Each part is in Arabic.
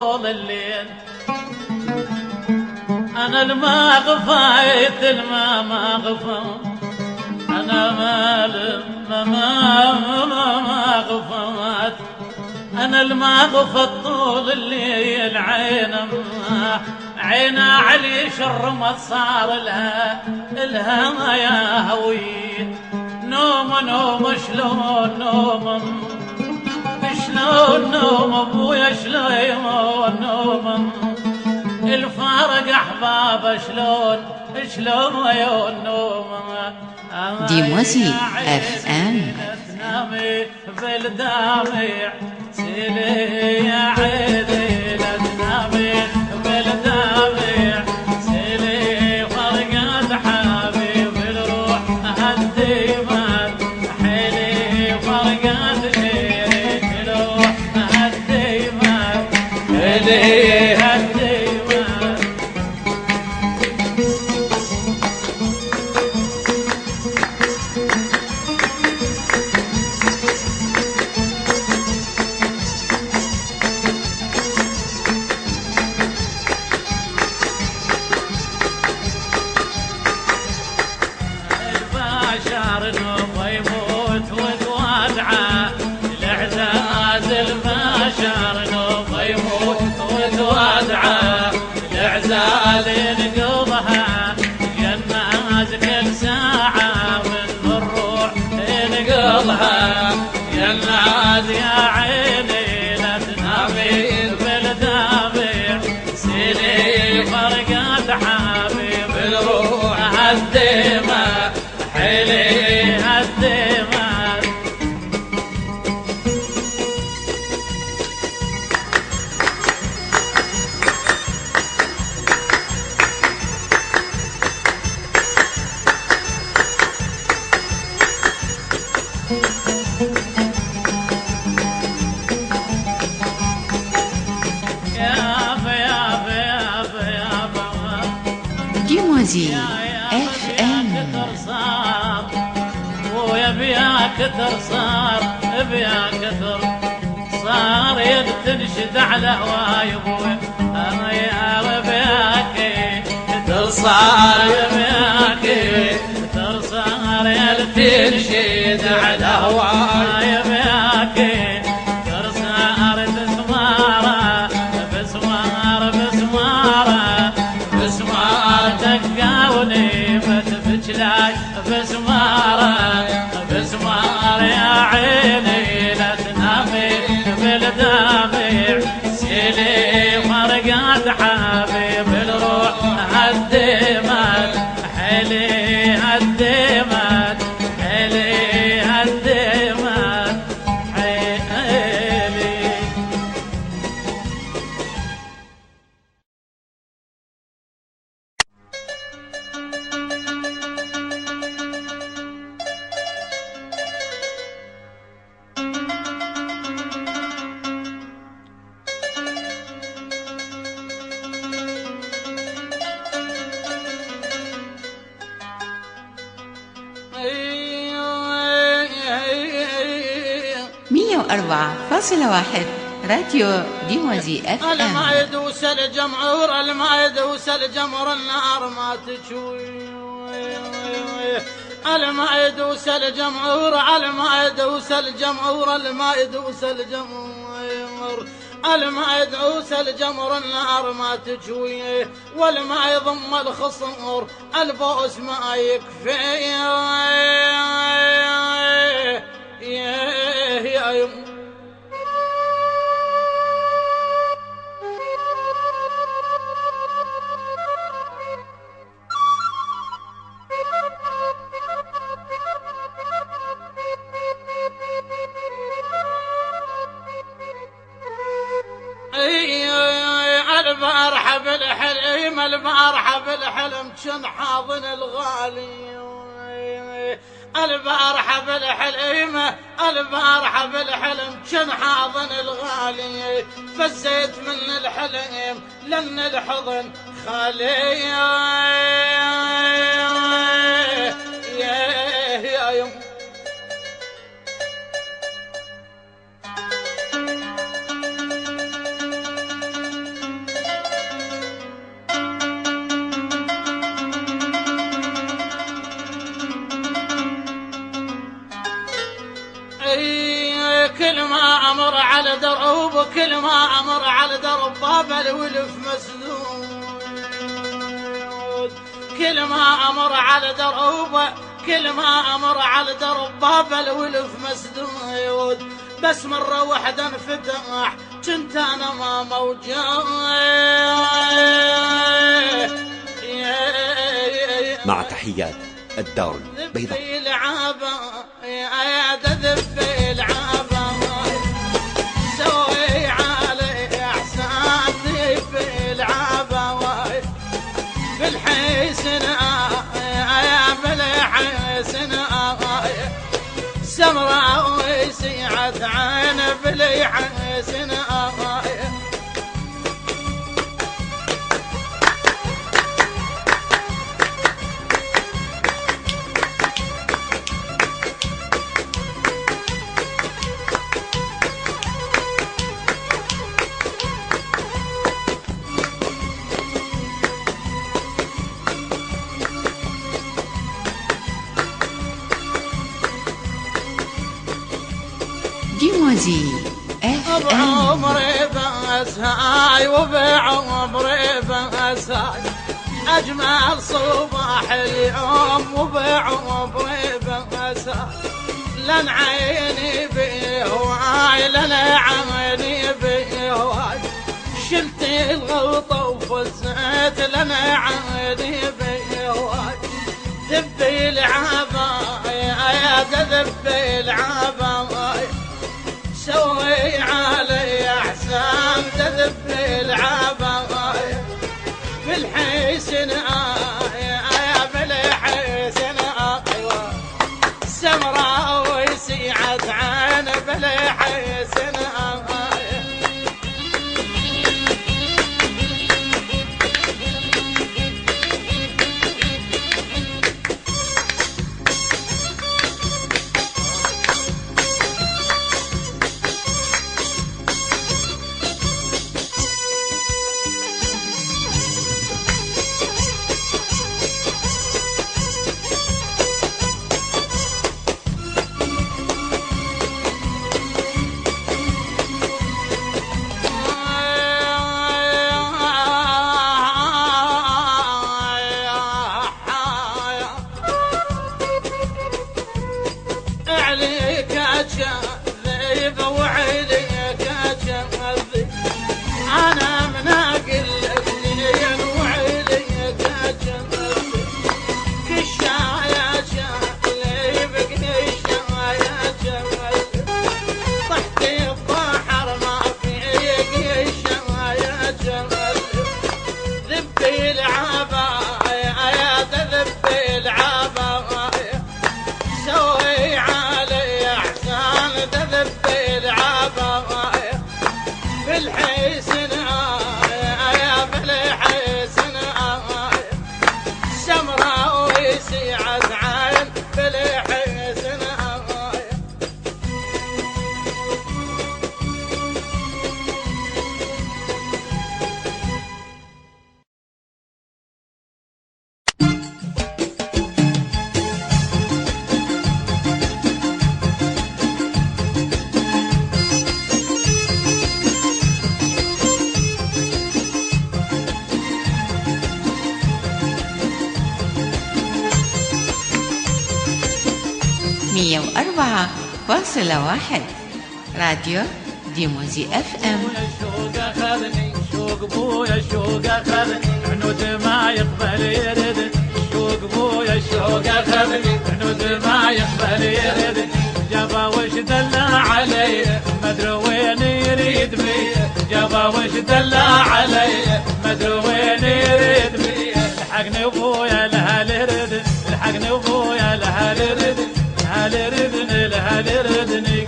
طول الليل أنا الما غفيت ما غفى أنا ما غفت أنا الما غفت طول الليل عينا علي شرمت صار الها ما يا هوي نوم شلون نوم ابويا شلون نوم الفارق احباب شلون يا النوم ديموزي اف ام تنامي بالدامع سيلي يا عيني لا تنامي بالدامع سيلي فرقت حبيب الروح هالديمان حيلي فرقت ليلي الروح هالديمان حيلي هالديمان نقضها يناز كل ساعة من الروح نقضها يناز يا عيني لا تنامي بالدامع سيلي فرقت حبيب الروح هالدمع حيلي هالدمع ديموزي اف ام ويا بيا كثر صار بيا كثر صار ينشد على هواي ابوي انا يا بياكي كثر صار يا بياكي كثر صار ينشد على هواي يا بياكي كثر صار بسماره بسماره دقاوني بتفجلاي بسمارة يا عيني لا تنامي بالدامع سيلي فرقات حبيب الروح هالدمات حيلي هالدمات حيلي هالدمات حيلي مية وأربعة فاصلة واحد راديو ديموزي اف ام. ما يدوس الجمعور ما يدوس الجمر النار ما تشوي ما يدوس الجمعور ما يدوس الجمعور ما يدوس الجمعور ما يدوس الجمر النار ما تجوي والما يضم الخصور البؤس ما يكفي يا يم البارحة بالحلم البارحة بالحلم كان حاضن الغالي البارحة بالحلم البارحة بالحلم كان حاضن الغالي فزيت من الحلم لن الحضن خالي يا يوم امر على دروب كل ما امر على درب باب الولف مسدود كل ما امر على دروب كل ما امر على درب باب الولف مسدود بس مرة واحدة انفتح كنت انا ما موجود مع تحيات الدار البيضاء. ذبي العابة يا ذبي العابة سوي علي احسان ذبي العابة بالحسن يا بالحسن سمراء وسيعت عين بالحسن ديموزي اف ام. بعمري بس هاي وبعمري بس هاي اجمل صباح اليوم وبعمري بس هاي لن عيني بهواي لن عيني بهواي شلت الغلطة وفزت لن عيني بهواي ذبي العبا يا ذبي العبا سوي علي احسان تذبي العبا بالحسن يا بالحسن ايوه سمراء وسيعت عين بالحسن مية وأربعة فاصلة واحد راديو ديموزي اف ام. الشوق اخذني شوق بويا الشوق اخذني عنود ما يقبل يردني شوق بويا الشوق اخذني عنود ما يقبل يردني جابا وش دلع علي مدري وين يريد بي جابا وش دلع علي مدري وين يريد بي الحقني ابويا لها لردني الحقني ابويا لها لردني لها لردني لها لردني.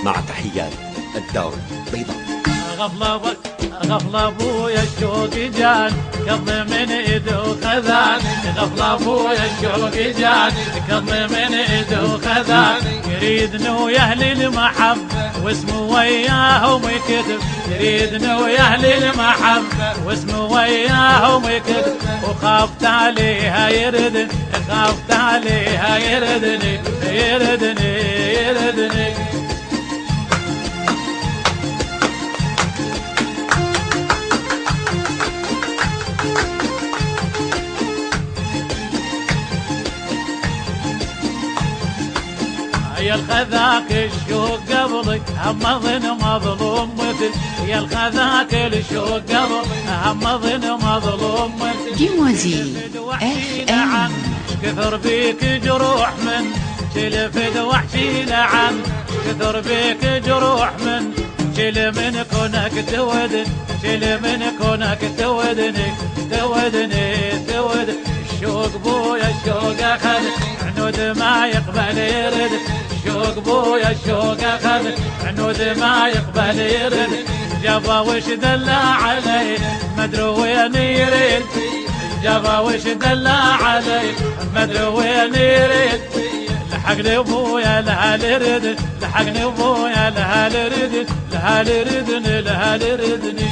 مع تحيات الدار البيضاء. غفلة غفل ابويا الشوق جاني كظم من ايده وخذاني غفل ابويا الشوق جاني كظم من ايده وخذاني يريدني ويا اهل المحبه واسمه وياهم يكتب يريدني ويا اهل المحبه واسمه وياهم يكتب وخافت عليها يردني خافت عليها يردني يردني يردني يا الخذاك الشوق قبلي هم ظن مظلوم مثل يا الخذاك الشوق قبلي هم ظن مظلوم مثل ديموزي اف ام كثر بيك جروح من تلفد وحشي لعن كثر بيك جروح من شيل من كونك تودني شيل من كونك تودني تودني تود الشوق بويا الشوق اخذ عنود ما يقبل يرد الشوق بويا الشوق اخذ عنود ما يقبل يرد جابا وش دلع علي مدري وين يريد جابا وش دلع علي مدري وين يريد لحقني ابويا لها لردني لحقني ابويا لها لردني لها لردني لها لردني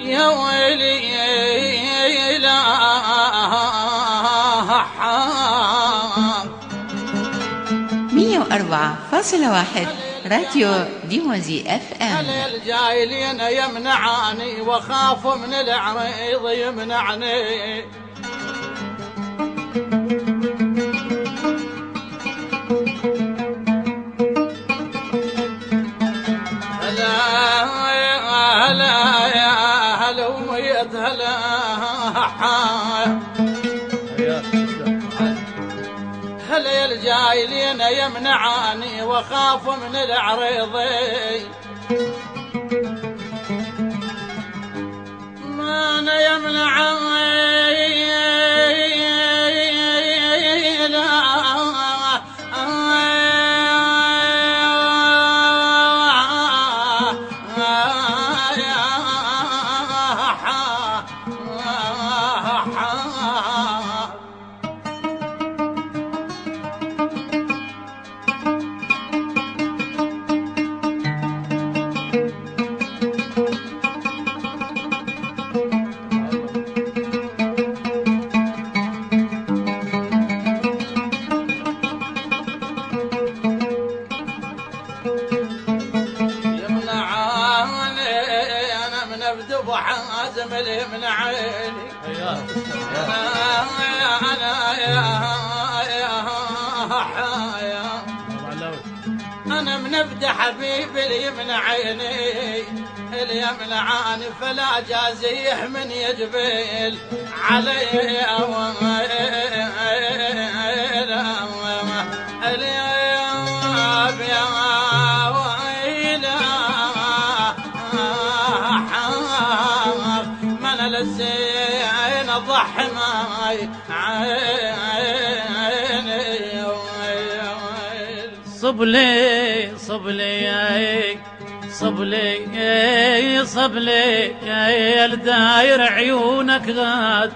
يا ويلي لا 104.1 راديو ديموزي اف ام. الجايلين يمنعاني واخاف من العريض يمنعني هلا الجايلين يمنعاني واخاف من العريضي ما انا يمنعني حازم من عيني أنا من أبدأ حبيبي اللي من عيني اللي يمنعني فلا جازيه من يجبل علي الزين ضحي معي عيني صبلي صبلي صبلي صبلي الداير عيونك غاد